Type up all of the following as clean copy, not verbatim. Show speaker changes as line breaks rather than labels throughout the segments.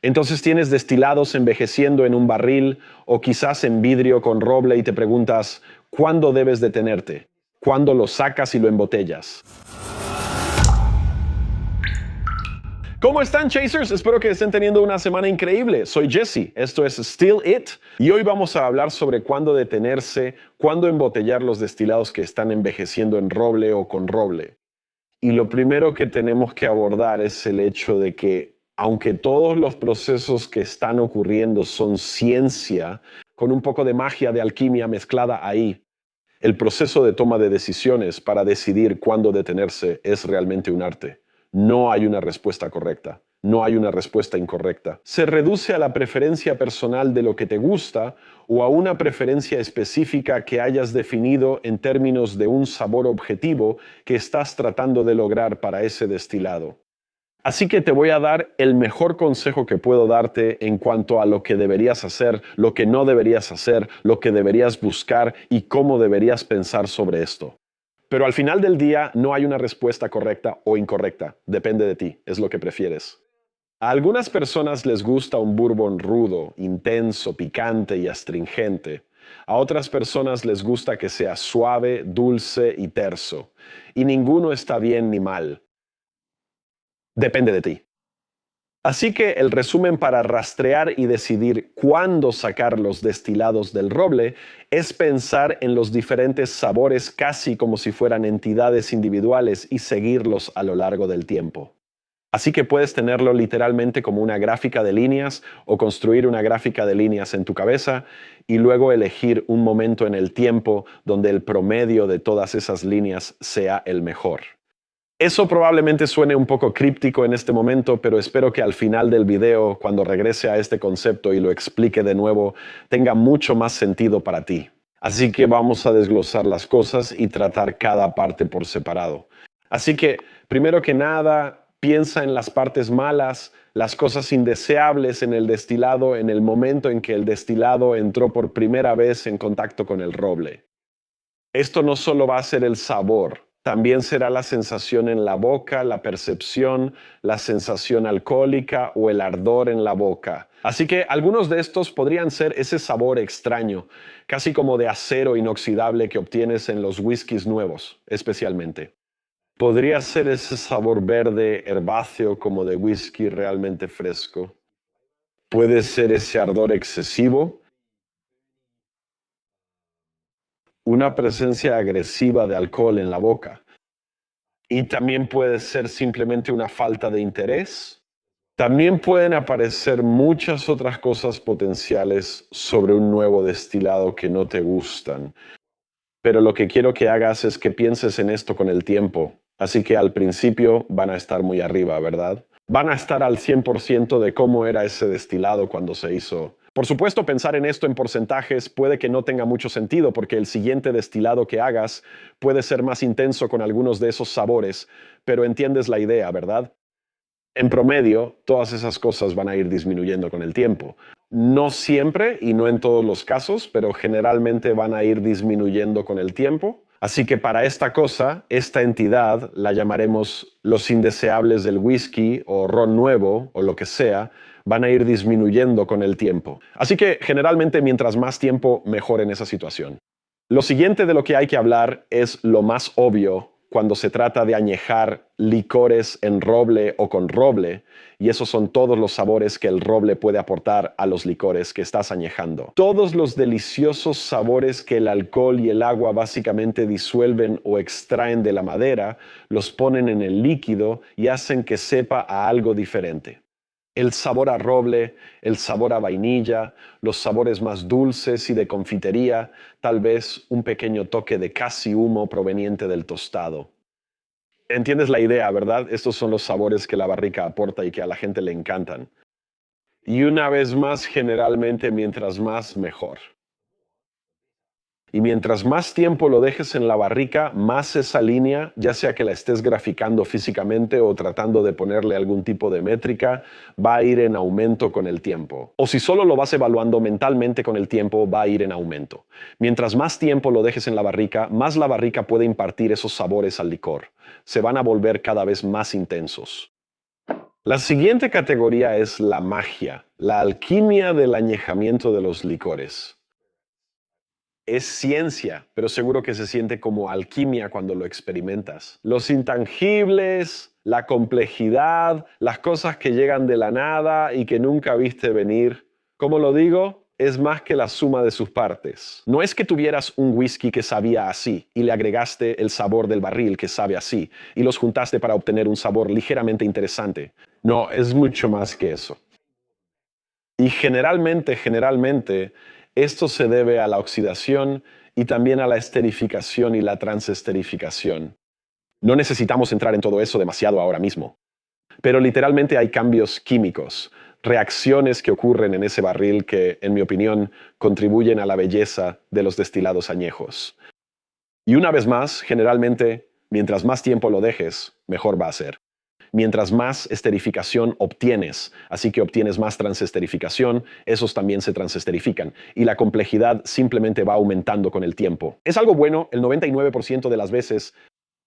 Entonces tienes destilados envejeciendo en un barril o quizás en vidrio con roble y te preguntas, ¿cuándo debes detenerte? ¿Cuándo lo sacas y lo embotellas? ¿Cómo están, Chasers? Espero que estén teniendo una semana increíble. Soy Jesse, esto es Still It, y hoy vamos a hablar sobre cuándo detenerse, cuándo embotellar los destilados que están envejeciendo en roble o con roble. Y lo primero que tenemos que abordar es el hecho de que, aunque todos los procesos que están ocurriendo son ciencia, con un poco de magia de alquimia mezclada ahí, el proceso de toma de decisiones para decidir cuándo detenerse es realmente un arte. No hay una respuesta correcta, no hay una respuesta incorrecta. Se reduce a la preferencia personal de lo que te gusta o a una preferencia específica que hayas definido en términos de un sabor objetivo que estás tratando de lograr para ese destilado. Así que te voy a dar el mejor consejo que puedo darte en cuanto a lo que deberías hacer, lo que no deberías hacer, lo que deberías buscar y cómo deberías pensar sobre esto. Pero al final del día no hay una respuesta correcta o incorrecta. Depende de ti, es lo que prefieres. A algunas personas les gusta un bourbon rudo, intenso, picante y astringente. A otras personas les gusta que sea suave, dulce y terso. Y ninguno está bien ni mal. Depende de ti. Así que el resumen para rastrear y decidir cuándo sacar los destilados del roble es pensar en los diferentes sabores casi como si fueran entidades individuales y seguirlos a lo largo del tiempo. Así que puedes tenerlo literalmente como una gráfica de líneas o construir una gráfica de líneas en tu cabeza y luego elegir un momento en el tiempo donde el promedio de todas esas líneas sea el mejor. Eso probablemente suene un poco críptico en este momento, pero espero que al final del video, cuando regrese a este concepto y lo explique de nuevo, tenga mucho más sentido para ti. Así que vamos a desglosar las cosas y tratar cada parte por separado. Así que, primero que nada, piensa en las partes malas, las cosas indeseables en el destilado en el momento en que el destilado entró por primera vez en contacto con el roble. Esto no solo va a ser el sabor, también será la sensación en la boca, la percepción, la sensación alcohólica o el ardor en la boca. Así que algunos de estos podrían ser ese sabor extraño, casi como de acero inoxidable que obtienes en los whiskies nuevos, especialmente. Podría ser ese sabor verde herbáceo como de whisky realmente fresco. Puede ser ese ardor excesivo, una presencia agresiva de alcohol en la boca. Y también puede ser simplemente una falta de interés. También pueden aparecer muchas otras cosas potenciales sobre un nuevo destilado que no te gustan. Pero lo que quiero que hagas es que pienses en esto con el tiempo. Así que al principio van a estar muy arriba, ¿verdad? Van a estar al 100% de cómo era ese destilado cuando se hizo. Por supuesto, pensar en esto en porcentajes puede que no tenga mucho sentido porque el siguiente destilado que hagas puede ser más intenso con algunos de esos sabores, pero entiendes la idea, ¿verdad? En promedio, todas esas cosas van a ir disminuyendo con el tiempo. No siempre y no en todos los casos, pero generalmente van a ir disminuyendo con el tiempo. Así que para esta cosa, esta entidad la llamaremos los indeseables del whisky o ron nuevo o lo que sea, van a ir disminuyendo con el tiempo. Así que generalmente mientras más tiempo, mejor en esa situación. Lo siguiente de lo que hay que hablar es lo más obvio cuando se trata de añejar licores en roble o con roble, y esos son todos los sabores que el roble puede aportar a los licores que estás añejando. Todos los deliciosos sabores que el alcohol y el agua básicamente disuelven o extraen de la madera, los ponen en el líquido y hacen que sepa a algo diferente. El sabor a roble, el sabor a vainilla, los sabores más dulces y de confitería, tal vez un pequeño toque de casi humo proveniente del tostado. Entiendes la idea, ¿verdad? Estos son los sabores que la barrica aporta y que a la gente le encantan. Y una vez más, generalmente mientras más, mejor. Y mientras más tiempo lo dejes en la barrica, más esa línea, ya sea que la estés graficando físicamente o tratando de ponerle algún tipo de métrica, va a ir en aumento con el tiempo. O si solo lo vas evaluando mentalmente con el tiempo, va a ir en aumento. Mientras más tiempo lo dejes en la barrica, más la barrica puede impartir esos sabores al licor. Se van a volver cada vez más intensos. La siguiente categoría es la magia, la alquimia del añejamiento de los licores. Es ciencia, pero seguro que se siente como alquimia cuando lo experimentas. Los intangibles, la complejidad, las cosas que llegan de la nada y que nunca viste venir. ¿Cómo lo digo? Es más que la suma de sus partes. No es que tuvieras un whisky que sabía así y le agregaste el sabor del barril que sabe así y los juntaste para obtener un sabor ligeramente interesante. No, es mucho más que eso. Y generalmente, esto se debe a la oxidación y también a la esterificación y la transesterificación. No necesitamos entrar en todo eso demasiado ahora mismo, pero literalmente hay cambios químicos, reacciones que ocurren en ese barril que, en mi opinión, contribuyen a la belleza de los destilados añejos. Y una vez más, generalmente, mientras más tiempo lo dejes, mejor va a ser. Mientras más esterificación obtienes, así que obtienes más transesterificación, esos también se transesterifican y la complejidad simplemente va aumentando con el tiempo. Es algo bueno el 99% de las veces,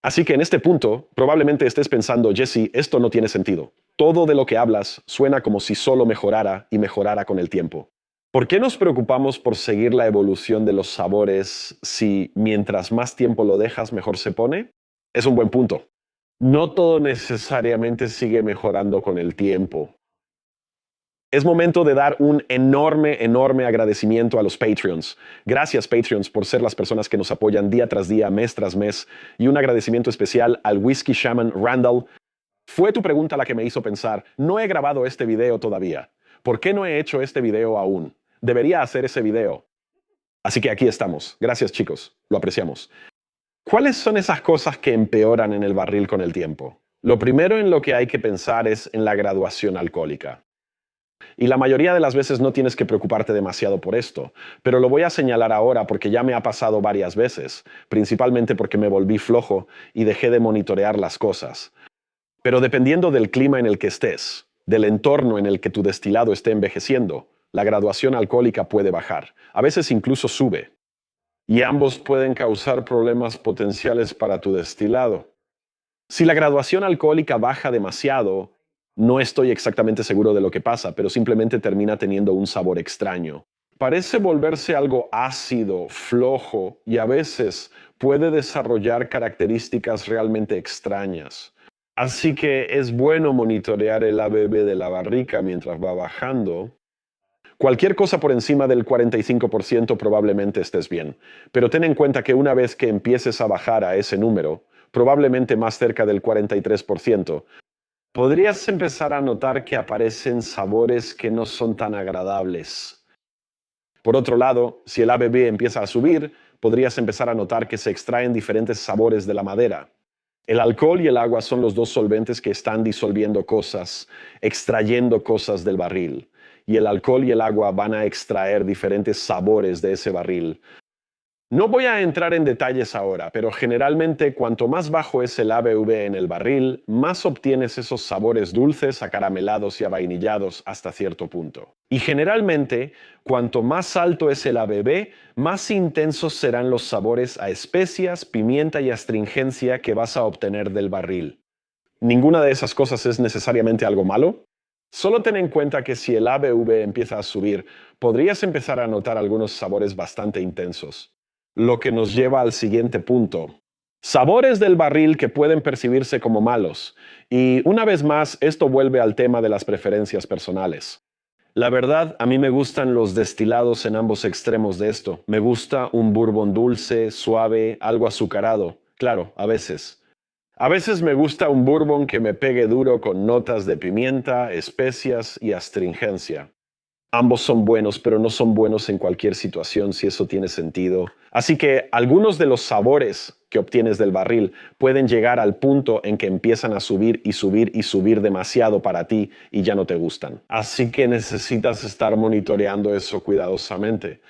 así que en este punto probablemente estés pensando, Jesse, esto no tiene sentido. Todo de lo que hablas suena como si solo mejorara y mejorara con el tiempo. ¿Por qué nos preocupamos por seguir la evolución de los sabores si mientras más tiempo lo dejas mejor se pone? Es un buen punto. No todo necesariamente sigue mejorando con el tiempo. Es momento de dar un enorme agradecimiento a los Patreons. Gracias, Patreons, por ser las personas que nos apoyan día tras día, mes tras mes. Y un agradecimiento especial al Whiskey Shaman Randall. Fue tu pregunta la que me hizo pensar, no he grabado este video todavía. ¿Por qué no he hecho este video aún? Debería hacer ese video. Así que aquí estamos. Gracias, chicos. Lo apreciamos. ¿Cuáles son esas cosas que empeoran en el barril con el tiempo? Lo primero en lo que hay que pensar es en la graduación alcohólica. Y la mayoría de las veces no tienes que preocuparte demasiado por esto, pero lo voy a señalar ahora porque ya me ha pasado varias veces, principalmente porque me volví flojo y dejé de monitorear las cosas. Pero dependiendo del clima en el que estés, del entorno en el que tu destilado esté envejeciendo, la graduación alcohólica puede bajar, a veces incluso sube. Y ambos pueden causar problemas potenciales para tu destilado. Si la graduación alcohólica baja demasiado, no estoy exactamente seguro de lo que pasa, pero simplemente termina teniendo un sabor extraño. Parece volverse algo ácido, flojo y a veces puede desarrollar características realmente extrañas. Así que es bueno monitorear el ABV de la barrica mientras va bajando. Cualquier cosa por encima del 45% probablemente estés bien, pero ten en cuenta que una vez que empieces a bajar a ese número, probablemente más cerca del 43%, podrías empezar a notar que aparecen sabores que no son tan agradables. Por otro lado, si el ABV empieza a subir, podrías empezar a notar que se extraen diferentes sabores de la madera. El alcohol y el agua son los dos solventes que están disolviendo cosas, extrayendo cosas del barril. Y el alcohol y el agua van a extraer diferentes sabores de ese barril. No voy a entrar en detalles ahora, pero generalmente cuanto más bajo es el ABV en el barril, más obtienes esos sabores dulces, acaramelados y avainillados hasta cierto punto. Y generalmente, cuanto más alto es el ABV, más intensos serán los sabores a especias, pimienta y astringencia que vas a obtener del barril. ¿Ninguna de esas cosas es necesariamente algo malo? Solo ten en cuenta que si el ABV empieza a subir, podrías empezar a notar algunos sabores bastante intensos. Lo que nos lleva al siguiente punto. Sabores del barril que pueden percibirse como malos. Y una vez más, esto vuelve al tema de las preferencias personales. La verdad, a mí me gustan los destilados en ambos extremos de esto. Me gusta un bourbon dulce, suave, algo azucarado. Claro, a veces. A veces me gusta un bourbon que me pegue duro con notas de pimienta, especias y astringencia. Ambos son buenos, pero no son buenos en cualquier situación, si eso tiene sentido. Así que algunos de los sabores que obtienes del barril pueden llegar al punto en que empiezan a subir y subir y subir demasiado para ti y ya no te gustan. Así que necesitas estar monitoreando eso cuidadosamente.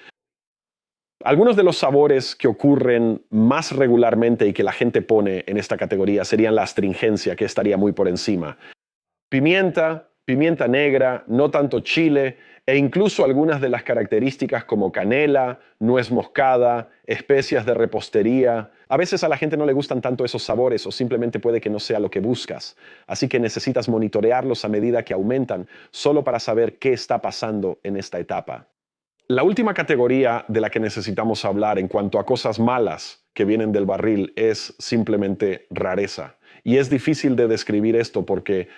Algunos de los sabores que ocurren más regularmente y que la gente pone en esta categoría serían la astringencia, que estaría muy por encima. Pimienta negra, no tanto chile, e incluso algunas de las características como canela, nuez moscada, especias de repostería. A veces a la gente no le gustan tanto esos sabores o simplemente puede que no sea lo que buscas. Así que necesitas monitorearlos a medida que aumentan, solo para saber qué está pasando en esta etapa. La última categoría de la que necesitamos hablar en cuanto a cosas malas que vienen del barril es simplemente rareza. Y es difícil de describir esto porque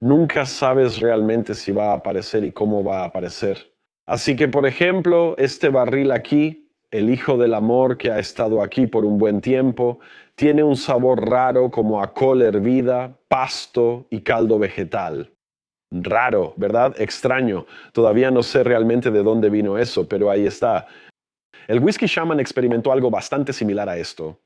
nunca sabes realmente si va a aparecer y cómo va a aparecer. Así que, por ejemplo, este barril aquí, el Hijo del Amor que ha estado aquí por un buen tiempo, tiene un sabor raro como a col hervida, pasto y caldo vegetal. Raro, ¿verdad? Extraño. Todavía no sé realmente de dónde vino eso, pero ahí está. El Whisky Shaman experimentó algo bastante similar a esto.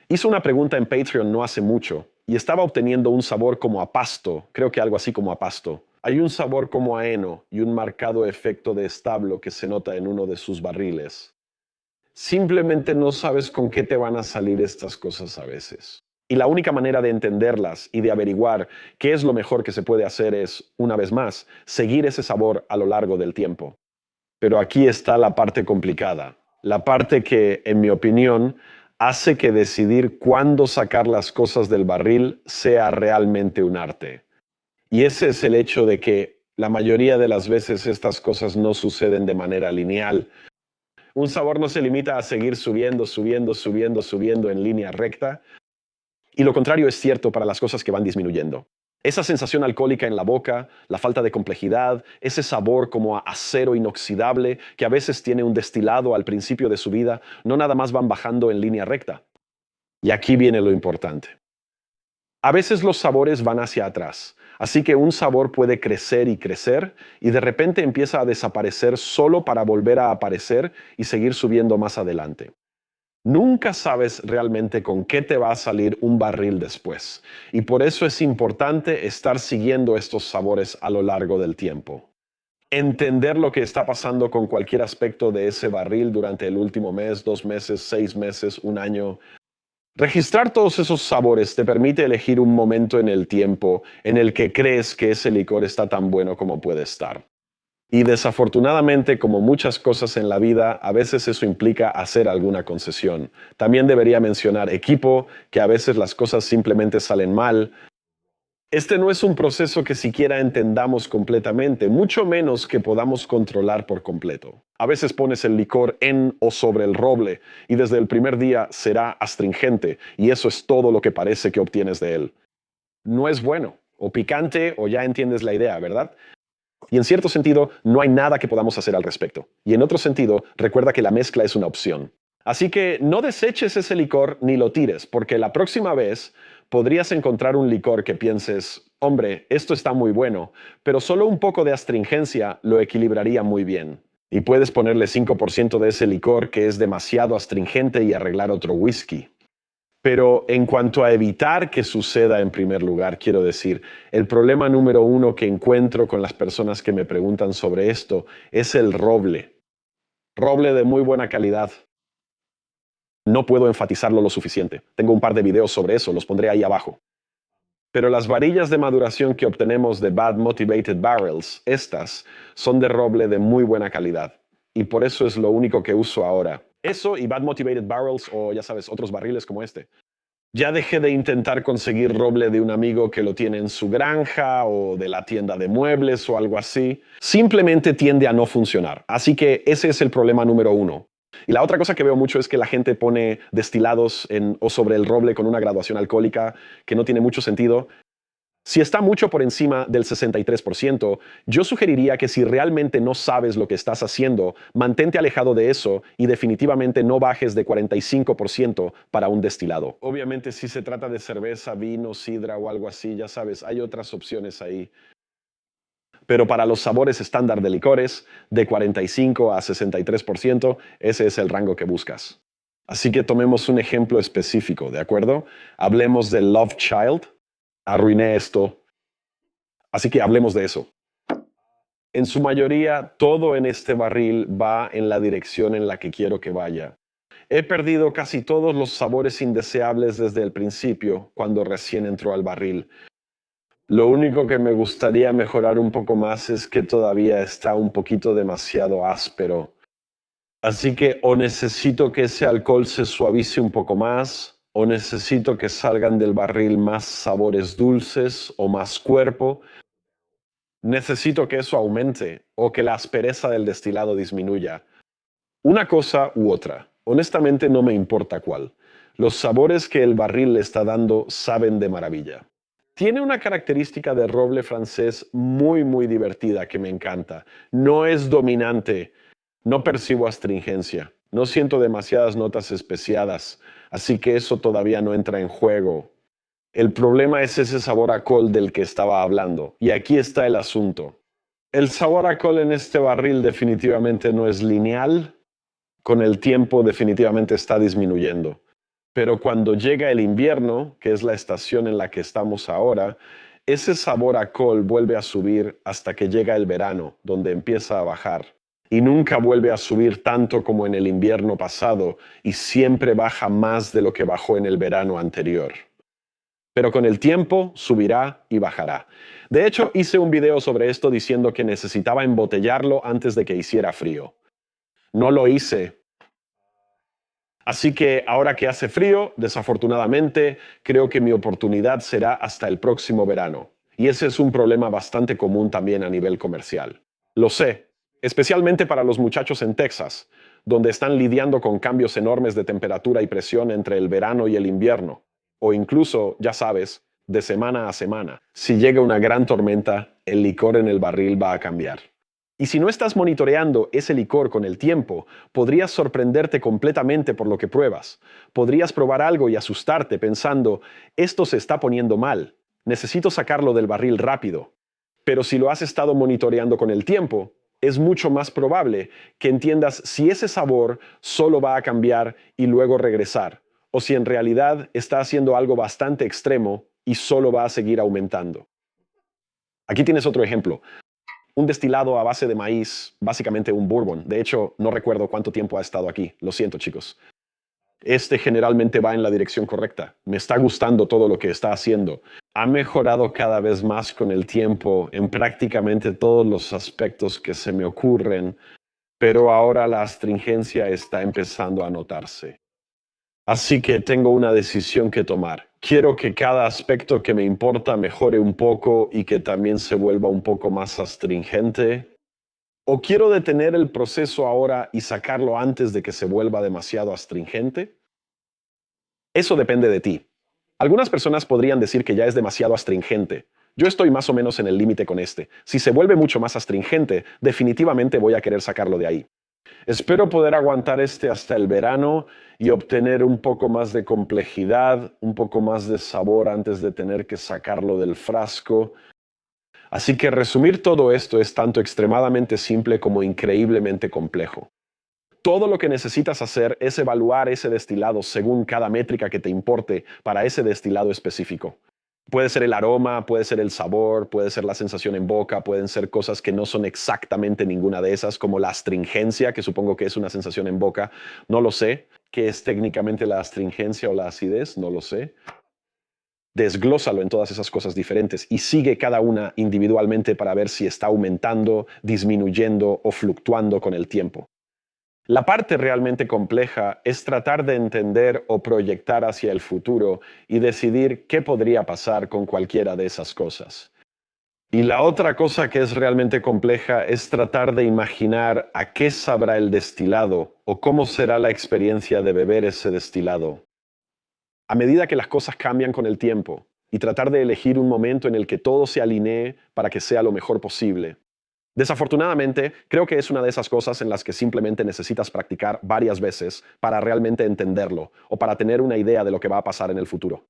Hizo una pregunta en Patreon no hace mucho y estaba obteniendo un sabor como a pasto, creo que algo así como a pasto. Hay un sabor como a heno y un marcado efecto de establo que se nota en uno de sus barriles. Simplemente no sabes con qué te van a salir estas cosas a veces. Y la única manera de entenderlas y de averiguar qué es lo mejor que se puede hacer es, una vez más, seguir ese sabor a lo largo del tiempo. Pero aquí está la parte complicada, la parte que, en mi opinión, hace que decidir cuándo sacar las cosas del barril sea realmente un arte. Y ese es el hecho de que la mayoría de las veces estas cosas no suceden de manera lineal. Un sabor no se limita a seguir subiendo, subiendo, subiendo, subiendo en línea recta. Y lo contrario es cierto para las cosas que van disminuyendo. Esa sensación alcohólica en la boca, la falta de complejidad, ese sabor como a acero inoxidable que a veces tiene un destilado al principio de su vida, no nada más van bajando en línea recta. Y aquí viene lo importante. A veces los sabores van hacia atrás, así que un sabor puede crecer y de repente empieza a desaparecer solo para volver a aparecer y seguir subiendo más adelante. Nunca sabes realmente con qué te va a salir un barril después, y por eso es importante estar siguiendo estos sabores a lo largo del tiempo. Entender lo que está pasando con cualquier aspecto de ese barril durante el último mes, 2 meses, 6 meses, un año. Registrar todos esos sabores te permite elegir un momento en el tiempo en el que crees que ese licor está tan bueno como puede estar. Y desafortunadamente, como muchas cosas en la vida, a veces eso implica hacer alguna concesión. También debería mencionar equipo, que a veces las cosas simplemente salen mal. Este no es un proceso que siquiera entendamos completamente, mucho menos que podamos controlar por completo. A veces pones el licor en o sobre el roble y desde el primer día será astringente y eso es todo lo que parece que obtienes de él. No es bueno, o picante o ya entiendes la idea, ¿verdad? Y en cierto sentido, no hay nada que podamos hacer al respecto. Y en otro sentido, recuerda que la mezcla es una opción. Así que no deseches ese licor ni lo tires, porque la próxima vez podrías encontrar un licor que pienses, hombre, esto está muy bueno, pero solo un poco de astringencia lo equilibraría muy bien. Y puedes ponerle 5% de ese licor que es demasiado astringente y arreglar otro whisky. Pero en cuanto a evitar que suceda en primer lugar, quiero decir, el problema número uno que encuentro con las personas que me preguntan sobre esto es el roble. Roble de muy buena calidad. No puedo enfatizarlo lo suficiente. Tengo un par de videos sobre eso, los pondré ahí abajo. Pero las varillas de maduración que obtenemos de Bad Motivated Barrels, estas, son de roble de muy buena calidad. Y por eso es lo único que uso ahora. Eso y Bad Motivated Barrels o, ya sabes, otros barriles como este. Ya dejé de intentar conseguir roble de un amigo que lo tiene en su granja o de la tienda de muebles o algo así. Simplemente tiende a no funcionar. Así que ese es el problema número uno. Y la otra cosa que veo mucho es que la gente pone destilados en o sobre el roble con una graduación alcohólica que no tiene mucho sentido. Si está mucho por encima del 63%, yo sugeriría que si realmente no sabes lo que estás haciendo, mantente alejado de eso y definitivamente no bajes de 45% para un destilado. Obviamente si se trata de cerveza, vino, sidra o algo así, ya sabes, hay otras opciones ahí. Pero para los sabores estándar de licores, de 45 a 63%, ese es el rango que buscas. Así que tomemos un ejemplo específico, ¿de acuerdo? Hablemos del Love Child. Arruiné esto, así que hablemos de eso. En su mayoría, todo en este barril va en la dirección en la que quiero que vaya. He perdido casi todos los sabores indeseables desde el principio, cuando recién entró al barril. Lo único que me gustaría mejorar un poco más es que todavía está un poquito demasiado áspero. Así que o necesito que ese alcohol se suavice un poco más, o necesito que salgan del barril más sabores dulces o más cuerpo. Necesito que eso aumente o que la aspereza del destilado disminuya. Una cosa u otra. Honestamente no me importa cuál. Los sabores que el barril le está dando saben de maravilla. Tiene una característica de roble francés muy divertida que me encanta. No es dominante. No percibo astringencia. No siento demasiadas notas especiadas. Así que eso todavía no entra en juego. El problema es ese sabor a col del que estaba hablando. Y aquí está el asunto. El sabor a col en este barril definitivamente no es lineal. Con el tiempo definitivamente está disminuyendo. Pero cuando llega el invierno, que es la estación en la que estamos ahora, ese sabor a col vuelve a subir hasta que llega el verano, donde empieza a bajar. Y nunca vuelve a subir tanto como en el invierno pasado, y siempre baja más de lo que bajó en el verano anterior. Pero con el tiempo subirá y bajará. De hecho, hice un video sobre esto diciendo que necesitaba embotellarlo antes de que hiciera frío. No lo hice. Así que ahora que hace frío, desafortunadamente, creo que mi oportunidad será hasta el próximo verano. Y ese es un problema bastante común también a nivel comercial. Lo sé, especialmente para los muchachos en Texas, donde están lidiando con cambios enormes de temperatura y presión entre el verano y el invierno. O incluso, ya sabes, de semana a semana. Si llega una gran tormenta, el licor en el barril va a cambiar. Y si no estás monitoreando ese licor con el tiempo, podrías sorprenderte completamente por lo que pruebas. Podrías probar algo y asustarte pensando, esto se está poniendo mal, necesito sacarlo del barril rápido. Pero si lo has estado monitoreando con el tiempo, es mucho más probable que entiendas si ese sabor solo va a cambiar y luego regresar, o si en realidad está haciendo algo bastante extremo y solo va a seguir aumentando. Aquí tienes otro ejemplo. Un destilado a base de maíz, básicamente un bourbon. De hecho, no recuerdo cuánto tiempo ha estado aquí. Lo siento, chicos. Este generalmente va en la dirección correcta. Me está gustando todo lo que está haciendo. Ha mejorado cada vez más con el tiempo en prácticamente todos los aspectos que se me ocurren, pero ahora la astringencia está empezando a notarse. Así que tengo una decisión que tomar. Quiero que cada aspecto que me importa mejore un poco y que también se vuelva un poco más astringente. ¿O quiero detener el proceso ahora y sacarlo antes de que se vuelva demasiado astringente? Eso depende de ti. Algunas personas podrían decir que ya es demasiado astringente. Yo estoy más o menos en el límite con este. Si se vuelve mucho más astringente, definitivamente voy a querer sacarlo de ahí. Espero poder aguantar este hasta el verano y obtener un poco más de complejidad, un poco más de sabor antes de tener que sacarlo del frasco. Así que resumir todo esto es tanto extremadamente simple como increíblemente complejo. Todo lo que necesitas hacer es evaluar ese destilado según cada métrica que te importe para ese destilado específico. Puede ser el aroma, puede ser el sabor, puede ser la sensación en boca, pueden ser cosas que no son exactamente ninguna de esas, como la astringencia, que supongo que es una sensación en boca. No lo sé. ¿Qué es técnicamente la astringencia o la acidez? No lo sé. Desglósalo en todas esas cosas diferentes y sigue cada una individualmente para ver si está aumentando, disminuyendo o fluctuando con el tiempo. La parte realmente compleja es tratar de entender o proyectar hacia el futuro y decidir qué podría pasar con cualquiera de esas cosas. Y la otra cosa que es realmente compleja es tratar de imaginar a qué sabrá el destilado o cómo será la experiencia de beber ese destilado. A medida que las cosas cambian con el tiempo y tratar de elegir un momento en el que todo se alinee para que sea lo mejor posible. Desafortunadamente, creo que es una de esas cosas en las que simplemente necesitas practicar varias veces para realmente entenderlo o para tener una idea de lo que va a pasar en el futuro.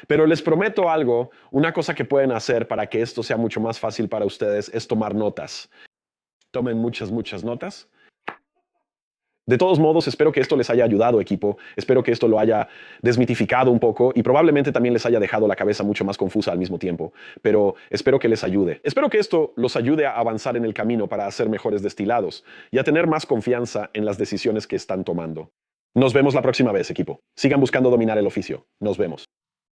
Pero les prometo algo, una cosa que pueden hacer para que esto sea mucho más fácil para ustedes es tomar notas. Tomen muchas notas. De todos modos, espero que esto les haya ayudado, equipo. Espero que esto lo haya desmitificado un poco y probablemente también les haya dejado la cabeza mucho más confusa al mismo tiempo. Pero espero que les ayude. Espero que esto los ayude a avanzar en el camino para hacer mejores destilados y a tener más confianza en las decisiones que están tomando. Nos vemos la próxima vez, equipo. Sigan buscando dominar el oficio. Nos vemos.